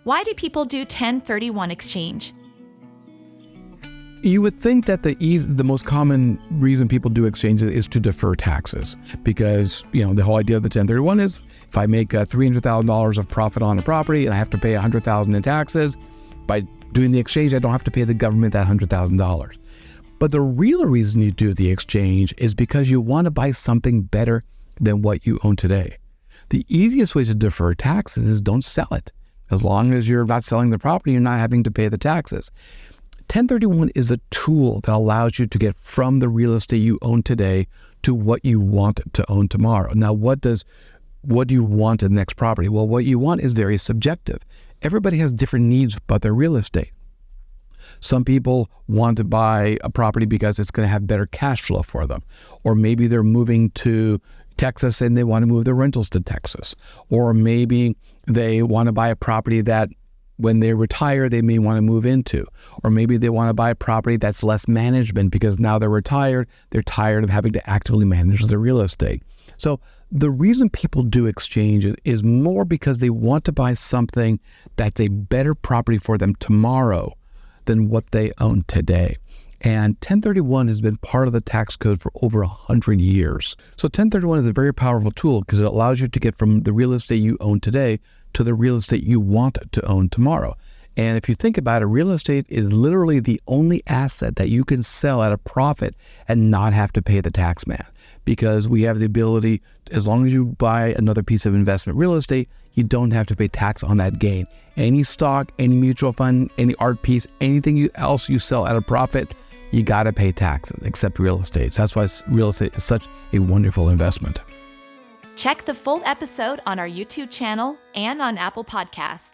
Why do people do 1031 exchange? You would think that the most common reason people do exchanges is to defer taxes, because the whole idea of the 1031 is if I make $300,000 of profit on a property and I have to pay $100,000 in taxes, by doing the exchange I don't have to pay the government that $100,000. But the real reason you do the exchange is because you want to buy something better than what you own today. The easiest way to defer taxes is don't sell it. As long as you're not selling the property, you're not having to pay the taxes. 1031 is a tool that allows you to get from the real estate you own today to what you want to own tomorrow. Now, what do you want in the next property? Well, what you want is very subjective. Everybody has different needs about their real estate. Some people want to buy a property because it's going to have better cash flow for them. Or maybe they're moving to Texas and they want to move their rentals to Texas. Or maybe they want to buy a property that when they retire, they may want to move into. Or maybe they want to buy a property that's less management because now they're retired, they're tired of having to actively manage their real estate. So the reason people do exchange is more because they want to buy something that's a better property for them tomorrow than what they own today. And 1031 has been part of the tax code for over 100 years. So 1031 is a very powerful tool because it allows you to get from the real estate you own today to the real estate you want to own tomorrow. And if you think about it, real estate is literally the only asset that you can sell at a profit and not have to pay the tax man. Because we have the ability, as long as you buy another piece of investment real estate, you don't have to pay tax on that gain. Any stock, any mutual fund, any art piece, anything else you sell at a profit, you got to pay taxes, except real estate. So that's why real estate is such a wonderful investment. Check the full episode on our YouTube channel and on Apple Podcast.